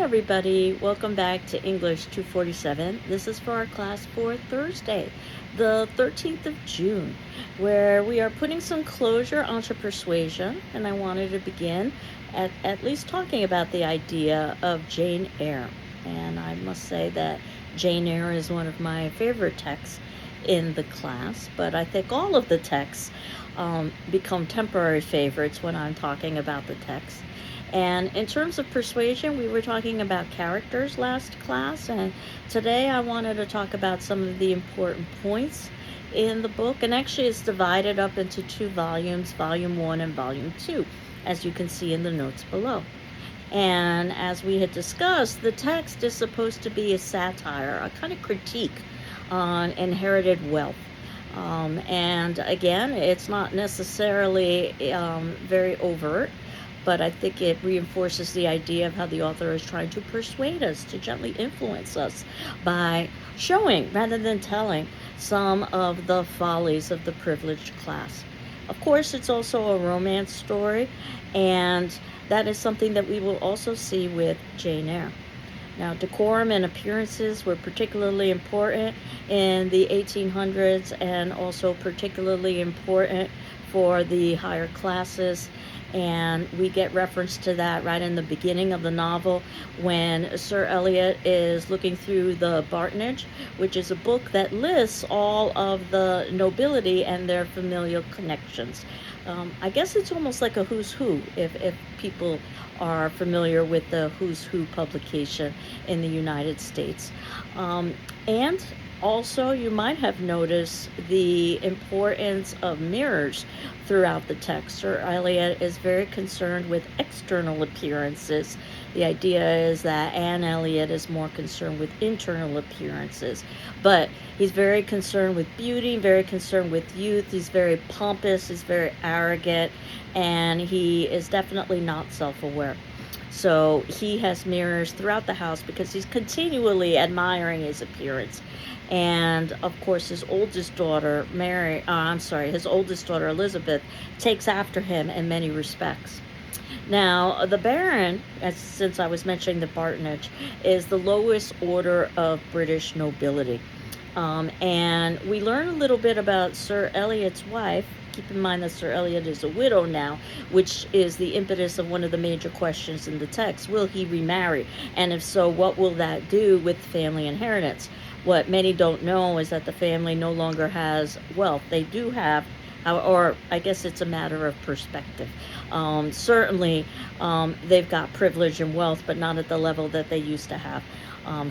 everybody. Welcome back to English 247. This is for our class for Thursday, the 13th of June, where we are putting some closure onto persuasion. And I wanted to begin at least talking about the idea of Jane Eyre. And I must say that Jane Eyre is one of my favorite texts in the class, but I think all of the texts become temporary favorites when I'm talking about the text. And in terms of persuasion, we were talking about characters last class, and today I wanted to talk about some of the important points in the book. And actually, it's divided up into two volumes, Volume 1 and Volume 2, as you can see in the notes below. And as we had discussed, the text is supposed to be a satire, a kind of critique on inherited wealth. And again, it's not necessarily very overt, but I think it reinforces the idea of how the author is trying to persuade us, to gently influence us by showing, rather than telling, some of the follies of the privileged class. Of course, it's also a romance story, and that is something that we will also see with Jane Eyre. Now, decorum and appearances were particularly important in the 1800s, and also particularly important for the higher classes. And we get reference to that right in the beginning of the novel when Sir Eliot is looking through the Bartonage, which is a book that lists all of the nobility and their familial connections. I guess it's almost like a who's who, if people are familiar with the Who's Who publication in the United States. And also, you might have noticed the importance of mirrors throughout the text. Sir Eliot is very concerned with external appearances. The idea is that Anne Elliot is more concerned with internal appearances. But he's very concerned with beauty, very concerned with youth. He's very pompous, he's very arrogant, and he is definitely not self-aware. So he has mirrors throughout the house because he's continually admiring his appearance. And of course, his oldest daughter, his oldest daughter, Elizabeth, takes after him in many respects. Now, the Baron, since I was mentioning the Bartonage, is the lowest order of British nobility. And we learn a little bit about Sir Eliot's wife. Keep in mind that Sir Eliot is a widow now, which is the impetus of one of the major questions in the text. Will he remarry? And if so, what will that do with family inheritance? What many don't know is that the family no longer has wealth. They do have, or I guess it's a matter of perspective. Certainly, they've got privilege and wealth, but not at the level that they used to have.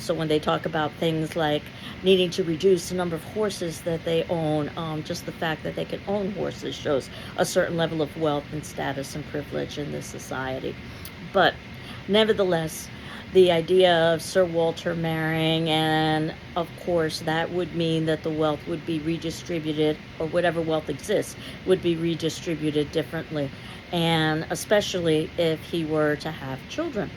So when they talk about things like needing to reduce the number of horses that they own, just the fact that they can own horses shows a certain level of wealth and status and privilege in this society. But nevertheless, the idea of Sir Walter marrying, and of course that would mean that the wealth would be redistributed, or whatever wealth exists would be redistributed differently, and especially if he were to have children.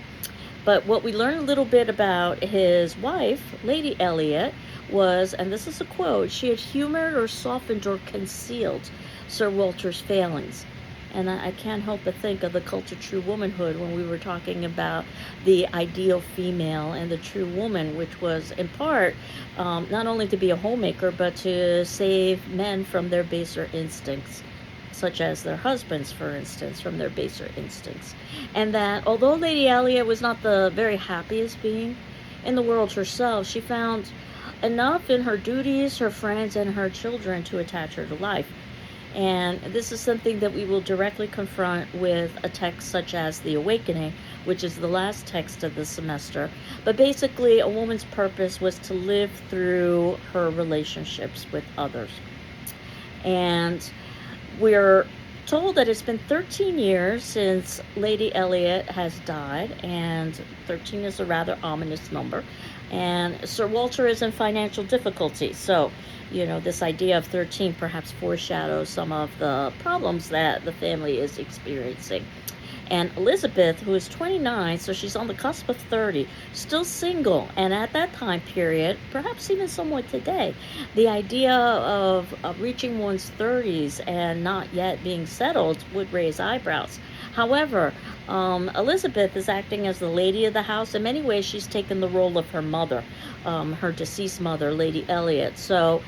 But what we learn a little bit about his wife, Lady Elliot, was, and this is a quote, she had humored or softened or concealed Sir Walter's failings. And I can't help but think of the cult of true womanhood when we were talking about the ideal female and the true woman, which was in part not only to be a homemaker, but to save men from their baser instincts, such as their husbands, for instance, from their baser instincts. And that although Lady Elliot was not the very happiest being in the world herself, she found enough in her duties, her friends, and her children to attach her to life. And this is something that we will directly confront with a text such as The Awakening, which is the last text of the semester. But basically, a woman's purpose was to live through her relationships with others. And we're told that it's been 13 years since Lady Elliot has died, and 13 is a rather ominous number. And Sir Walter is in financial difficulty, so this idea of 13 perhaps foreshadows some of the problems that the family is experiencing. And Elizabeth, who is 29, so she's on the cusp of 30, still single. And at that time period, perhaps even somewhat today, the idea of reaching one's 30s and not yet being settled would raise eyebrows. However, Elizabeth is acting as the lady of the house. In many ways, she's taken the role of her mother, her deceased mother, Lady Elliot. So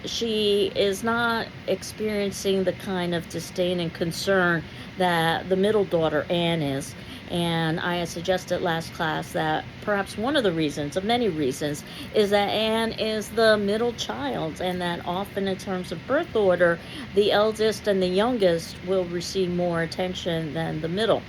she is not experiencing the kind of disdain and concern that the middle daughter, Anne, is. And I had suggested last class that perhaps one of the reasons, of many reasons, is that Anne is the middle child, and that often in terms of birth order, the eldest and the youngest will receive more attention than the middle.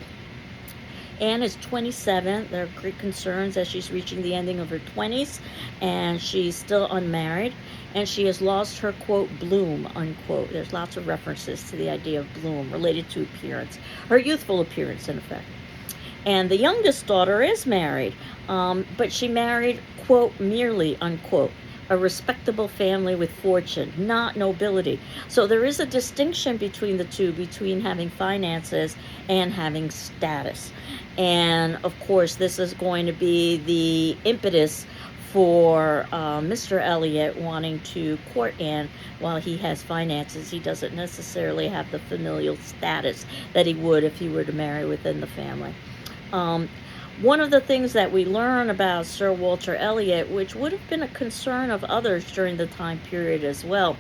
Anne is 27. There are great concerns as she's reaching the ending of her 20s, and she's still unmarried, and she has lost her, quote, bloom, unquote. There's lots of references to the idea of bloom related to appearance, her youthful appearance, in effect. And the youngest daughter is married, but she married, quote, merely, unquote, a respectable family with fortune, not nobility. So there is a distinction between the two, between having finances and having status. And of course, this is going to be the impetus for Mr. Elliot wanting to court Anne while he has finances. He doesn't necessarily have the familial status that he would if he were to marry within the family. One of the things that we learn about Sir Walter Elliot, which would have been a concern of others during the time period as well,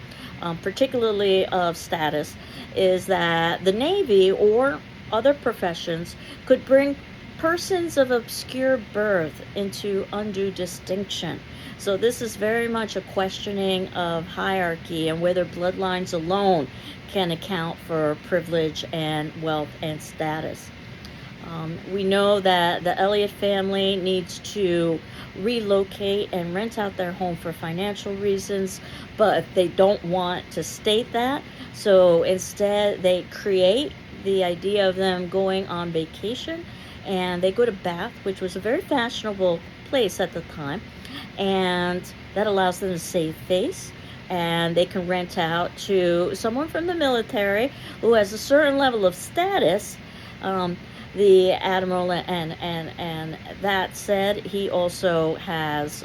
particularly of status, is that the Navy or other professions could bring persons of obscure birth into undue distinction. So this is very much a questioning of hierarchy and whether bloodlines alone can account for privilege and wealth and status. We know that the Elliot family needs to relocate and rent out their home for financial reasons, but they don't want to state that. So instead, they create the idea of them going on vacation, and they go to Bath, which was a very fashionable place at the time, and that allows them to save face. And they can rent out to someone from the military who has a certain level of status. The admiral, and that said, he also has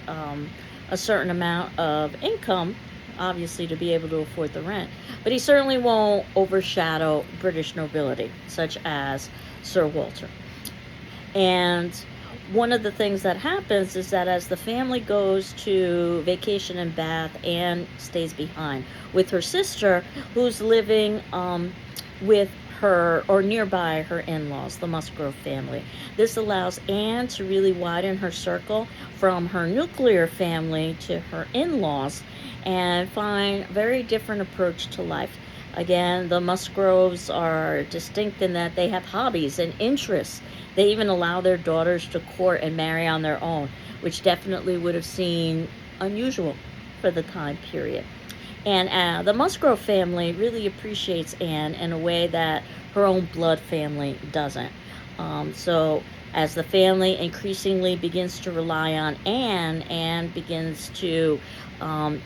a certain amount of income, obviously, to be able to afford the rent. But he certainly won't overshadow British nobility, such as Sir Walter. And one of the things that happens is that as the family goes to vacation in Bath, Anne stays behind with her sister, who's living with her, or nearby her in-laws, the Musgrove family. This allows Anne to really widen her circle from her nuclear family to her in-laws and find a very different approach to life. Again, the Musgroves are distinct in that they have hobbies and interests. They even allow their daughters to court and marry on their own, which definitely would have seemed unusual for the time period. And the Musgrove family really appreciates Anne in a way that her own blood family doesn't. So as the family increasingly begins to rely on Anne, Anne begins to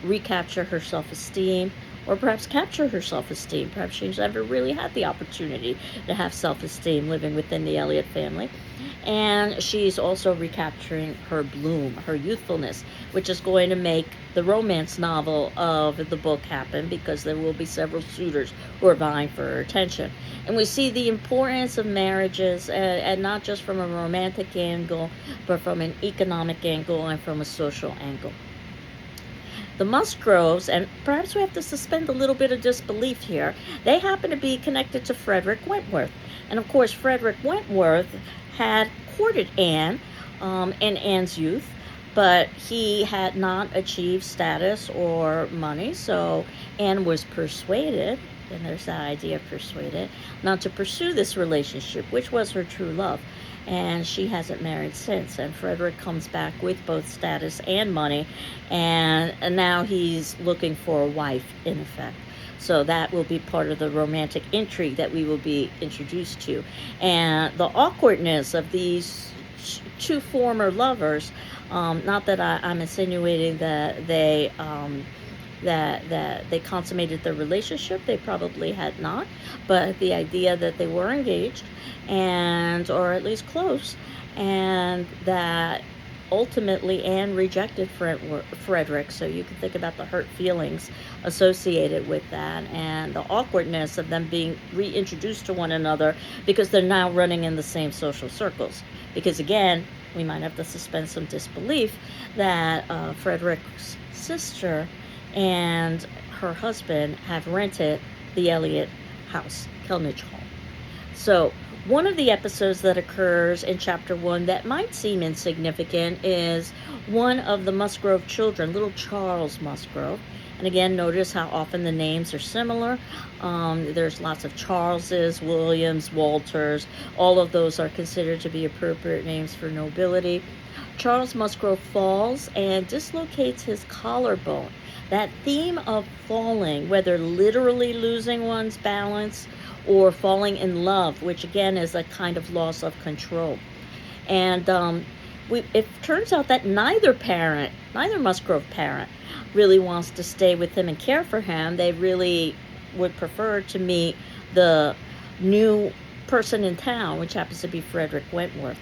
recapture her self-esteem, or perhaps capture her self-esteem. Perhaps she's never really had the opportunity to have self-esteem living within the Elliot family. And she's also recapturing her bloom, her youthfulness, which is going to make the romance novel of the book happen, because there will be several suitors who are vying for her attention. And we see the importance of marriages, and not just from a romantic angle, but from an economic angle and from a social angle. The Musgroves, and perhaps we have to suspend a little bit of disbelief here, they happen to be connected to Frederick Wentworth. And of course, Frederick Wentworth had courted Anne in Anne's youth, but he had not achieved status or money, so Anne was persuaded, and there's that idea of persuaded, not to pursue this relationship, which was her true love. And she hasn't married since. And Frederick comes back with both status and money, and now he's looking for a wife, in effect. So that will be part of the romantic intrigue that we will be introduced to. And the awkwardness of these two former lovers, not that I'm insinuating that they consummated their relationship. They probably had not, but the idea that they were engaged, and or at least close, and that ultimately Anne rejected Frederick, so you can think about the hurt feelings associated with that and the awkwardness of them being reintroduced to one another because they're now running in the same social circles. Because again, we might have to suspend some disbelief that Frederick's sister and her husband have rented the Elliot house, Kellynch Hall. So one of the episodes that occurs in chapter 1 that might seem insignificant is one of the Musgrove children, little Charles Musgrove. And again, notice how often the names are similar. There's lots of Charleses, Williams, Walters. All of those are considered to be appropriate names for nobility. Charles Musgrove falls and dislocates his collarbone. That theme of falling, whether literally losing one's balance or falling in love, which again is a kind of loss of control. And it turns out that neither Musgrove parent really wants to stay with him and care for him. They really would prefer to meet the new person in town, which happens to be Frederick Wentworth.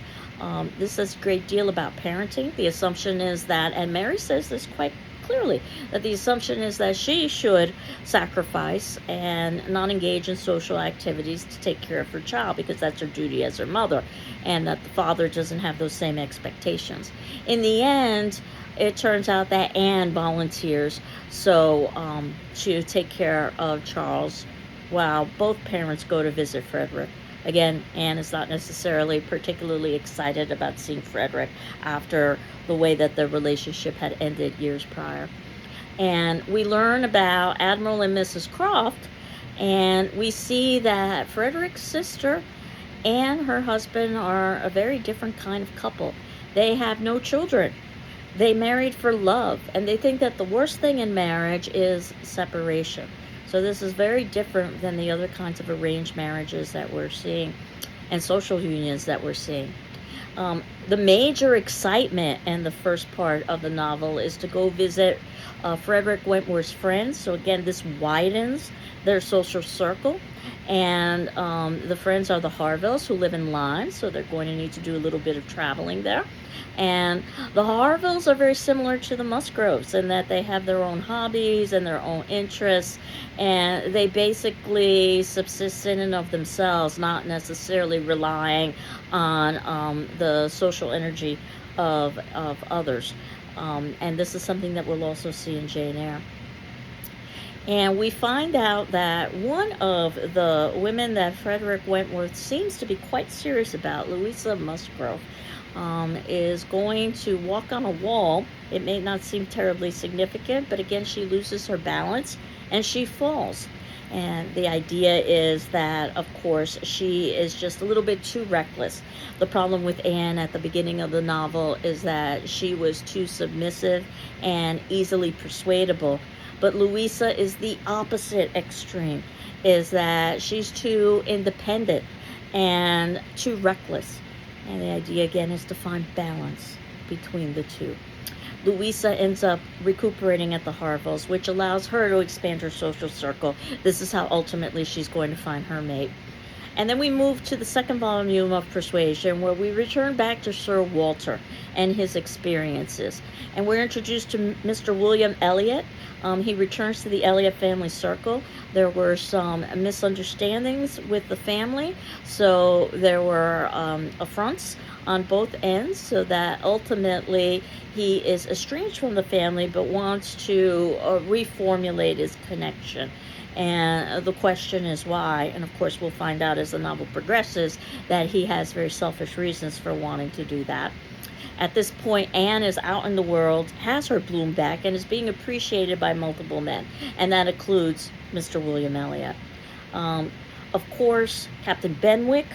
This says a great deal about parenting. The assumption is that, and Mary says this quite clearly, that the assumption is that she should sacrifice and not engage in social activities to take care of her child because that's her duty as her mother, and that the father doesn't have those same expectations. In the end, it turns out that Anne volunteers to take care of Charles while both parents go to visit Frederick. Again, Anne is not necessarily particularly excited about seeing Frederick after the way that the relationship had ended years prior. And we learn about Admiral and Mrs. Croft, and we see that Frederick's sister and her husband are a very different kind of couple. They have no children. They married for love, and they think that the worst thing in marriage is separation. So this is very different than the other kinds of arranged marriages that we're seeing and social unions that we're seeing. The major excitement in the first part of the novel is to go visit Frederick Wentworth's friends. So again, this widens their social circle. And the friends are the Harvilles, who live in Lyme, so they're going to need to do a little bit of traveling there. And the Harvilles are very similar to the Musgroves in that they have their own hobbies and their own interests, and they basically subsist in and of themselves, not necessarily relying on the social energy of others. And this is something that we'll also see in Jane Eyre. And we find out that one of the women that Frederick Wentworth seems to be quite serious about, Louisa Musgrove, is going to walk on a wall. It may not seem terribly significant, but again, she loses her balance and she falls. And the idea is that, of course, she is just a little bit too reckless. The problem with Anne at the beginning of the novel is that she was too submissive and easily persuadable. But Louisa is the opposite extreme, is that she's too independent and too reckless. And the idea, again, is to find balance between the two. Louisa ends up recuperating at the Harvilles, which allows her to expand her social circle. This is how ultimately she's going to find her mate. And then we move to the second volume of Persuasion, where we return back to Sir Walter and his experiences. And we're introduced to Mr. William Elliot. He returns to the Elliot family circle. There were some misunderstandings with the family, so there were affronts on both ends, so that ultimately he is estranged from the family but wants to reformulate his connection. And the question is why, and of course we'll find out as the novel progresses that he has very selfish reasons for wanting to do that. At this point, Anne is out in the world, has her bloom back, and is being appreciated by multiple men, and that includes Mr. William Elliot. Of course, Captain Benwick,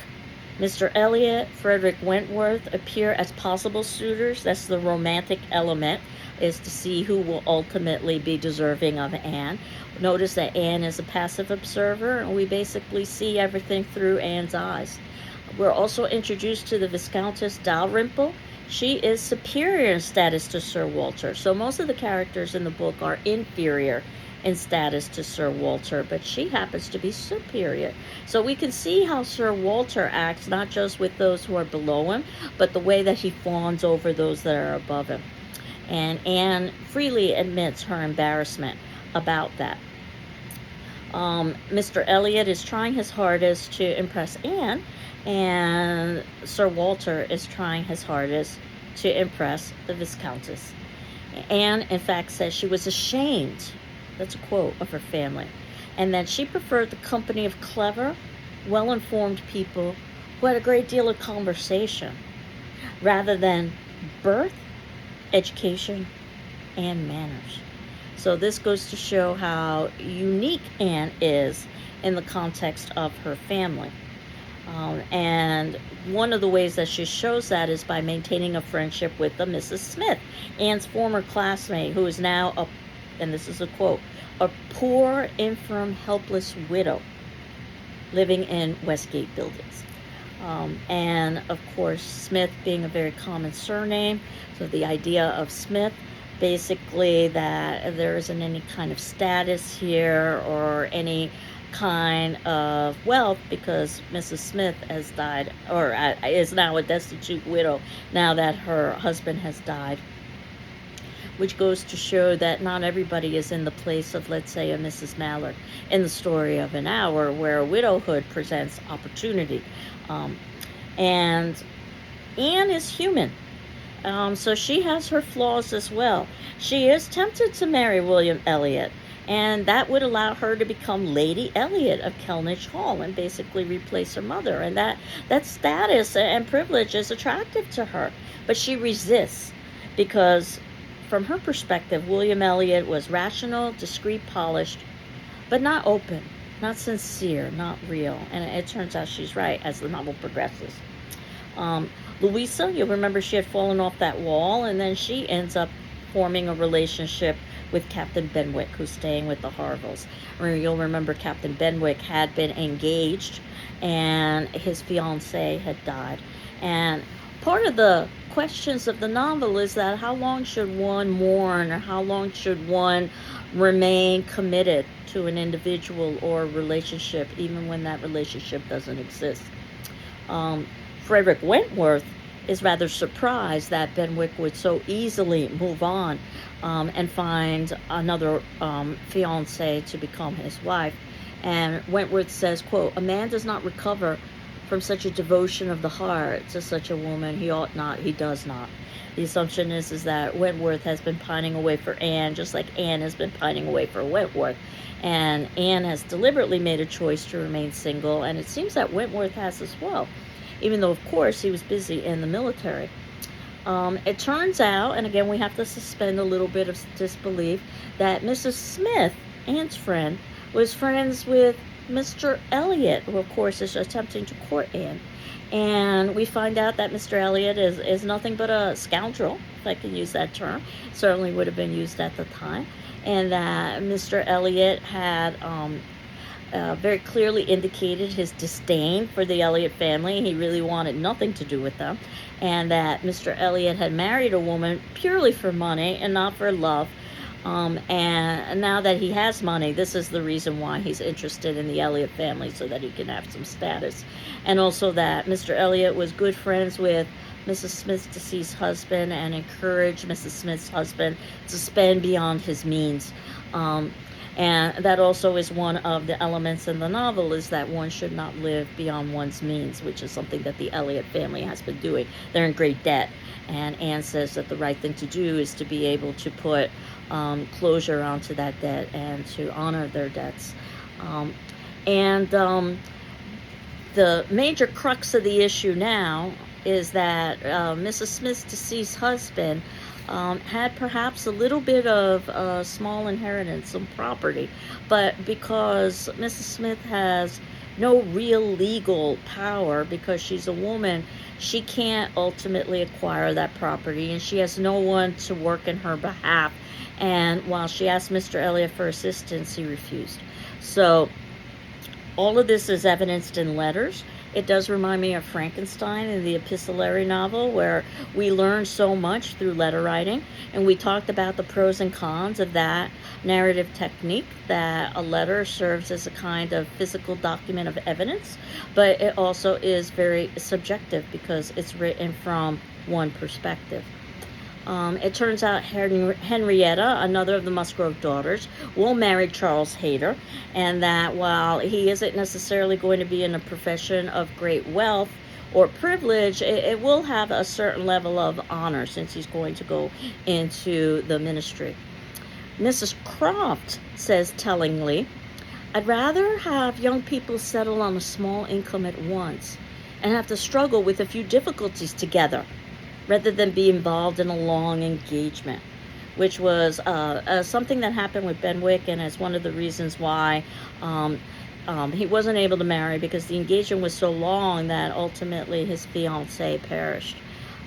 Mr. Elliot, Frederick Wentworth appear as possible suitors. That's the romantic element, is to see who will ultimately be deserving of Anne. Notice that Anne is a passive observer, and we basically see everything through Anne's eyes. We're also introduced to the Viscountess Dalrymple. She is superior in status to Sir Walter, so most of the characters in the book are inferior in status to Sir Walter, but she happens to be superior. So we can see how Sir Walter acts not just with those who are below him, but the way that he fawns over those that are above him. And Anne freely admits her embarrassment about that. Mr. Elliot is trying his hardest to impress Anne, and Sir Walter is trying his hardest to impress the Viscountess. Anne, in fact, says she was ashamed, that's a quote, of her family, and that she preferred the company of clever, well-informed people who had a great deal of conversation, rather than birth, education, and manners. So this goes to show how unique Anne is in the context of her family. And one of the ways that she shows that is by maintaining a friendship with the Mrs. Smith, Anne's former classmate, who is now and this is a quote, a poor, infirm, helpless widow living in Westgate Buildings. And of course, Smith being a very common surname, so the idea of Smith, basically that there isn't any kind of status here or any kind of wealth, because Mrs. Smith has died, or is now a destitute widow now that her husband has died, which goes to show that not everybody is in the place of, let's say, a Mrs. Mallard in the story of An Hour, where widowhood presents opportunity. And Anne is human. So she has her flaws as well. She is tempted to marry William Elliot, and that would allow her to become Lady Elliot of Kellynch Hall and basically replace her mother. And that status and privilege is attractive to her. But she resists because, from her perspective, William Elliot was rational, discreet, polished, but not open, not sincere, not real. And it turns out she's right as the novel progresses. Louisa, you'll remember she had fallen off that wall, and then she ends up forming a relationship with Captain Benwick, who's staying with the Harvilles. Or you'll remember Captain Benwick had been engaged, and his fiancée had died. And part of the questions of the novel is that how long should one mourn, or how long should one remain committed to an individual or relationship, even when that relationship doesn't exist? Frederick Wentworth is rather surprised that Benwick would so easily move on and find another fiancée to become his wife. And Wentworth says, quote, "A man does not recover from such a devotion of the heart to such a woman. He ought not, he does not." The assumption is that Wentworth has been pining away for Anne, just like Anne has been pining away for Wentworth. And Anne has deliberately made a choice to remain single, and it seems that Wentworth has as well, even though, of course, he was busy in the military. It turns out, and again, we have to suspend a little bit of disbelief, that Mrs. Smith, Anne's friend, was friends with Mr. Elliot, who, of course, is attempting to court Anne. And we find out that Mr. Elliot is nothing but a scoundrel, if I can use that term. Certainly would have been used at the time. And that Mr. Elliot had very clearly indicated his disdain for the Elliot family. He really wanted nothing to do with them. And that Mr. Elliot had married a woman purely for money and not for love. And now that he has money, this is the reason why he's interested in the Elliot family, so that he can have some status. And also that Mr. Elliot was good friends with Mrs. Smith's deceased husband and encouraged Mrs. Smith's husband to spend beyond his means. And that also is one of the elements in the novel, is that one should not live beyond one's means, which is something that the Elliot family has been doing. They're in great debt. And Anne says that the right thing to do is to be able to put closure onto that debt and to honor their debts. The major crux of the issue now is that Mrs. Smith's deceased husband had perhaps a little bit of small inheritance, some property, but because Mrs. Smith has no real legal power, because she's a woman, she can't ultimately acquire that property, and she has no one to work in her behalf. And while she asked Mr. Elliot for assistance, he refused. So all of this is evidenced in letters. It does remind me of Frankenstein in the epistolary novel, where we learn so much through letter writing, and we talked about the pros and cons of that narrative technique, that a letter serves as a kind of physical document of evidence, but it also is very subjective because it's written from one perspective. It turns out Henrietta, another of the Musgrove daughters, will marry Charles Hayter, and that while he isn't necessarily going to be in a profession of great wealth or privilege, it will have a certain level of honor since he's going to go into the ministry. Mrs. Croft says tellingly, "I'd rather have young people settle on a small income at once and have to struggle with a few difficulties together rather than be involved in a long engagement," which was something that happened with Benwick, and is one of the reasons why he wasn't able to marry, because the engagement was so long that ultimately his fiancée perished.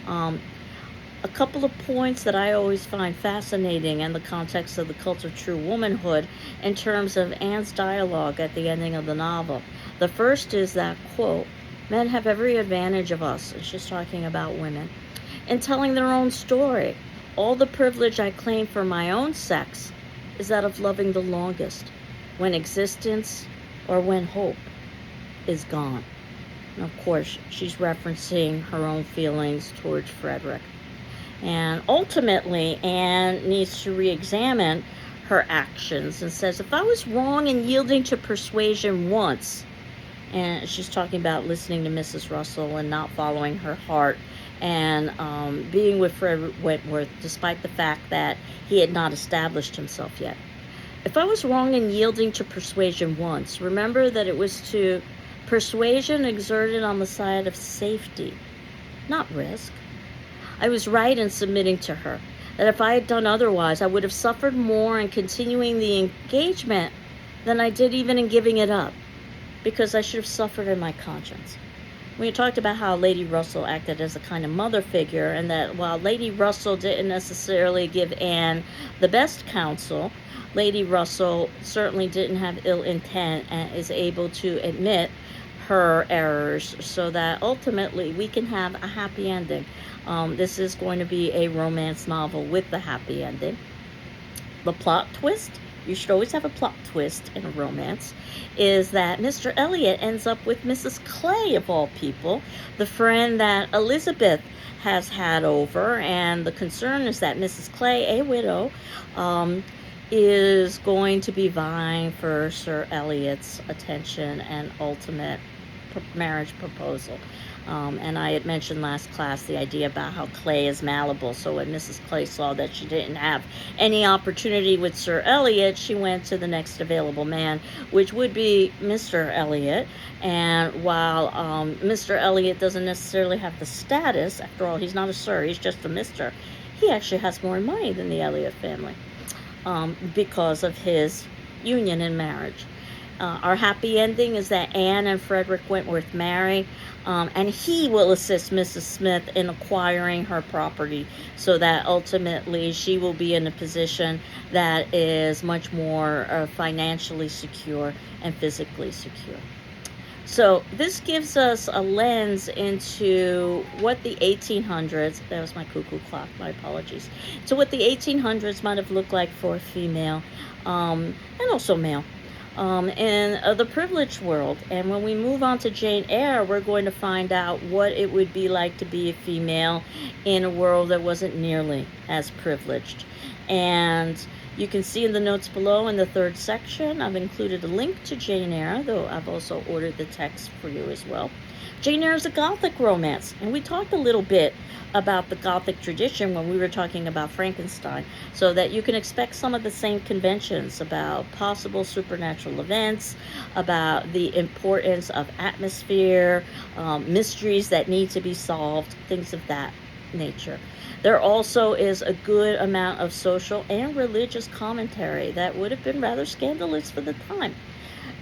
A couple of points that I always find fascinating in the context of the Cult of True Womanhood in terms of Anne's dialogue at the ending of the novel. The first is that, quote, "Men have every advantage of us," and she's talking about women, "in telling their own story. All the privilege I claim for my own sex is that of loving the longest, when existence or when hope is gone." And of course, she's referencing her own feelings towards Frederick. And ultimately, Anne needs to re-examine her actions and says, "If I was wrong in yielding to persuasion once," and she's talking about listening to Mrs. Russell and not following her heart, and being with Fred Wentworth despite the fact that he had not established himself yet. "If I was wrong in yielding to persuasion once, remember that it was to persuasion exerted on the side of safety, not risk. I was right in submitting to her, that if I had done otherwise, I would have suffered more in continuing the engagement than I did even in giving it up, because I should have suffered in my conscience." We talked about how Lady Russell acted as a kind of mother figure, and that while Lady Russell didn't necessarily give Anne the best counsel, Lady Russell certainly didn't have ill intent and is able to admit her errors so that ultimately we can have a happy ending. This is going to be a romance novel with the happy ending. The plot twist, you should always have a plot twist in a romance, is that Mr. Elliot ends up with Mrs. Clay, of all people, the friend that Elizabeth has had over, and the concern is that Mrs. Clay, a widow, is going to be vying for Sir Elliot's attention and ultimate marriage proposal. And I had mentioned last class the idea about how Clay is malleable. So when Mrs. Clay saw that she didn't have any opportunity with Sir Elliot, she went to the next available man, which would be Mr. Elliot. And while Mr. Elliot doesn't necessarily have the status, after all, he's not a Sir, he's just a Mr., he actually has more money than the Elliot family because of his union and marriage. Our happy ending is that Anne and Frederick Wentworth marry, and he will assist Mrs. Smith in acquiring her property so that ultimately she will be in a position that is much more financially secure and physically secure. So this gives us a lens into what the 1800s, that was my cuckoo clock, my apologies, to what the 1800s might have looked like for a female and also male. In the privileged world. And when we move on to Jane Eyre, we're going to find out what it would be like to be a female in a world that wasn't nearly as privileged. And you can see in the notes below in the third section, I've included a link to Jane Eyre, though I've also ordered the text for you as well. Jane Eyre is a Gothic romance, and we talked a little bit about the Gothic tradition when we were talking about Frankenstein, so that you can expect some of the same conventions about possible supernatural events, about the importance of atmosphere, mysteries that need to be solved, things of that nature. There also is a good amount of social and religious commentary that would have been rather scandalous for the time.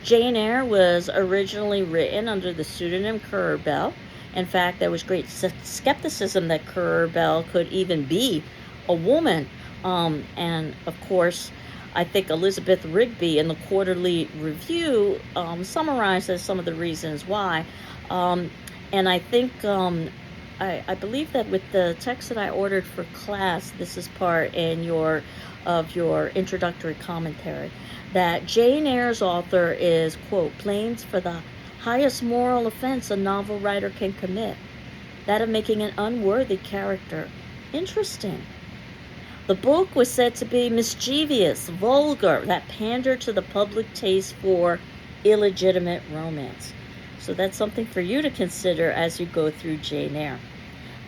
Jane Eyre was originally written under the pseudonym Currer Bell. In fact, there was great skepticism that Currer Bell could even be a woman. And of course, I think Elizabeth Rigby in the Quarterly Review summarizes some of the reasons why. Um, and I think I believe that with the text that I ordered for class, this is part in your introductory commentary, that Jane Eyre's author is, quote, blamed for the highest moral offense a novel writer can commit, that of making an unworthy character interesting. The book was said to be mischievous, vulgar, that pandered to the public taste for illegitimate romance. So that's something for you to consider as you go through Jane Eyre.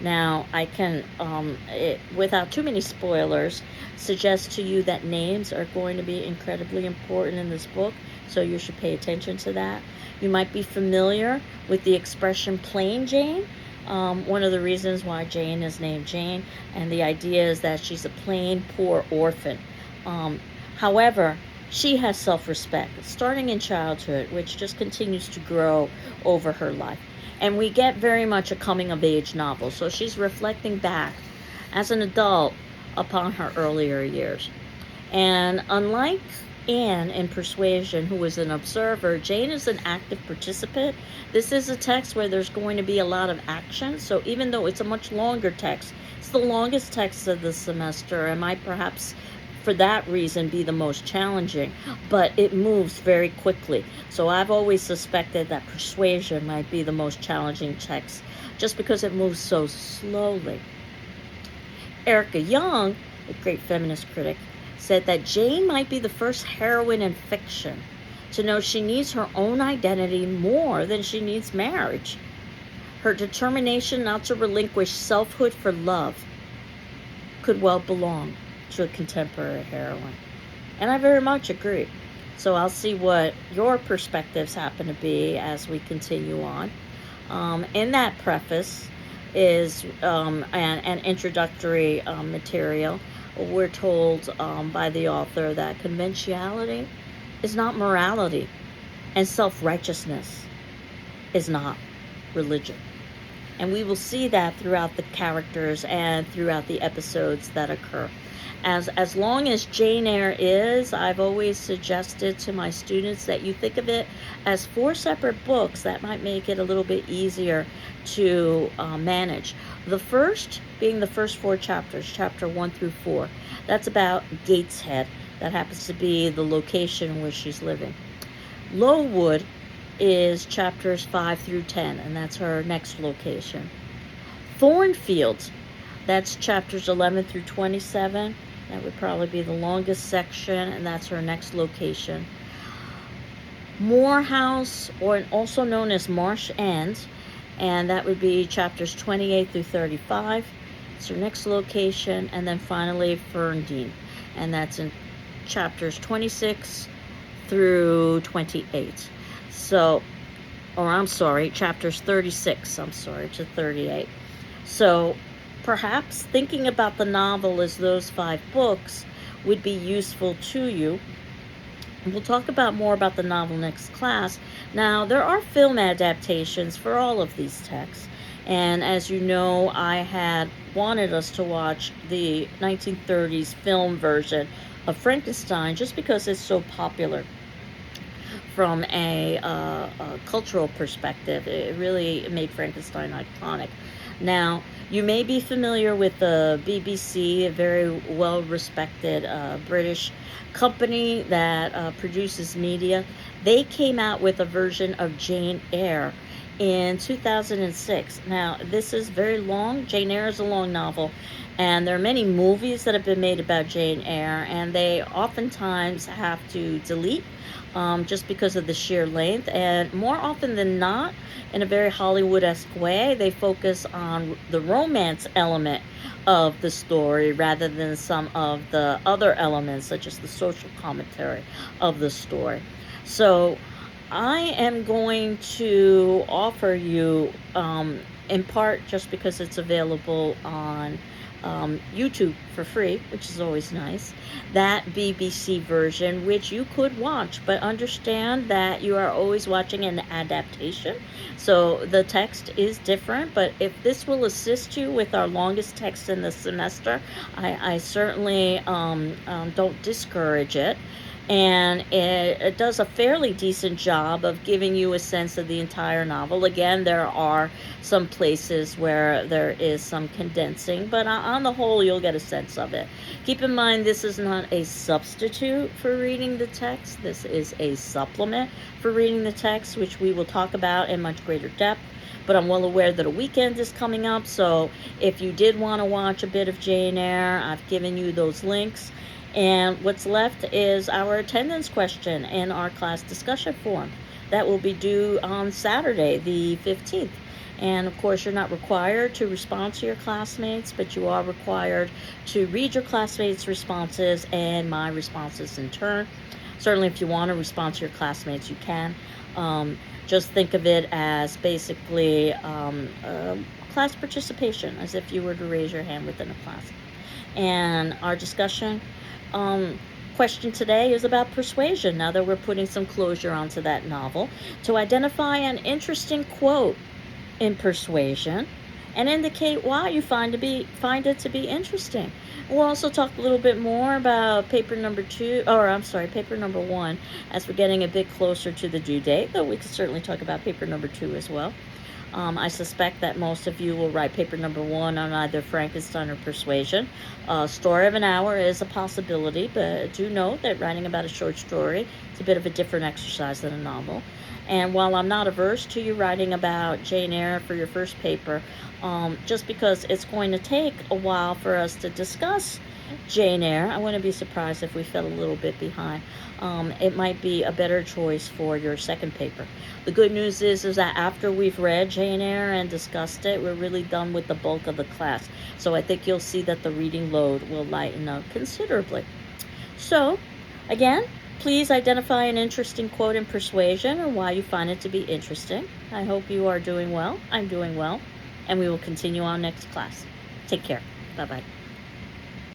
Now, I can, without too many spoilers, suggest to you that names are going to be incredibly important in this book, so you should pay attention to that. You might be familiar with the expression plain Jane. One of the reasons why Jane is named Jane, and the idea is that she's a plain, poor orphan. However, she has self-respect, starting in childhood, which just continues to grow over her life. And we get very much a coming-of-age novel, so she's reflecting back as an adult upon her earlier years. And unlike Anne in Persuasion, who is an observer, Jane is an active participant. This is a text where there's going to be a lot of action, so even though it's a much longer text, it's the longest text of the semester and might perhaps for that reason be the most challenging, but it moves very quickly. So I've always suspected that Persuasion might be the most challenging text just because it moves so slowly. Erica Young, a great feminist critic, said that Jane might be the first heroine in fiction to know she needs her own identity more than she needs marriage. Her determination not to relinquish selfhood for love could well belong to a contemporary heroine. And I very much agree. So I'll see what your perspectives happen to be as we continue on. In that preface is an introductory material. We're told by the author that conventionality is not morality, and self-righteousness is not religion. And we will see that throughout the characters and throughout the episodes that occur. As long as Jane Eyre is, I've always suggested to my students that you think of it as 4 separate books. That might make it a little bit easier to manage. The first being the first 4 chapters, chapter 1 through 4. That's about Gateshead. That happens to be the location where she's living. Lowood is chapters 5 through 10, and that's her next location. Thornfield, that's chapters 11 through 27. That would probably be the longest section, and that's her next location. Morehouse, or also known as Marsh End, and that would be chapters 28 through 35. It's her next location. And then finally Ferndean, and that's in chapters 26 through 28. So, chapters 36, to 38. So perhaps thinking about the novel as those 5 books would be useful to you. We'll talk about more about the novel next class. Now, there are film adaptations for all of these texts. And as you know, I had wanted us to watch the 1930s film version of Frankenstein just because it's so popular from a cultural perspective. It really made Frankenstein iconic. Now, you may be familiar with the BBC, a very well-respected British company that produces media. They came out with a version of Jane Eyre in 2006. Now, this is very long. Jane Eyre is a long novel, and there are many movies that have been made about Jane Eyre, and they oftentimes have to delete just because of the sheer length. And more often than not, in a very Hollywood-esque way, they focus on the romance element of the story rather than some of the other elements, such as the social commentary of the story. So I am going to offer you, in part just because it's available on YouTube for free, which is always nice. That BBC version, which you could watch, but understand that you are always watching an adaptation. So the text is different, but if this will assist you with our longest text in the semester, I certainly don't discourage it. And it does a fairly decent job of giving you a sense of the entire novel. Again, there are some places where there is some condensing, but on the whole, you'll get a sense of it. Keep in mind, this is not a substitute for reading the text. This is a supplement for reading the text, which we will talk about in much greater depth. But I'm well aware that a weekend is coming up, so if you did want to watch a bit of Jane Eyre, I've given you those links. And what's left is our attendance question in our class discussion forum. That will be due on Saturday, the 15th. And of course, you're not required to respond to your classmates, but you are required to read your classmates' responses and my responses in turn. Certainly, if you want to respond to your classmates, you can. Just think of it as basically class participation, as if you were to raise your hand within a class. And our discussion question today is about Persuasion, now that we're putting some closure onto that novel, to identify an interesting quote in Persuasion and indicate why you find it to be interesting. We'll also talk a little bit more about paper number one, as we're getting a bit closer to the due date, though we could certainly talk about paper number 2 as well. I suspect that most of you will write paper number 1 on either Frankenstein or Persuasion. Story of an hour is a possibility, but do note that writing about a short story is a bit of a different exercise than a novel. And while I'm not averse to you writing about Jane Eyre for your first paper, just because it's going to take a while for us to discuss Jane Eyre, I wouldn't be surprised if we fell a little bit behind. It might be a better choice for your second paper. The good news is that after we've read Jane Eyre and discussed it, we're really done with the bulk of the class. So I think you'll see that the reading load will lighten up considerably. So, again, please identify an interesting quote in Persuasion or why you find it to be interesting. I hope you are doing well. I'm doing well. And we will continue on next class. Take care. Bye-bye.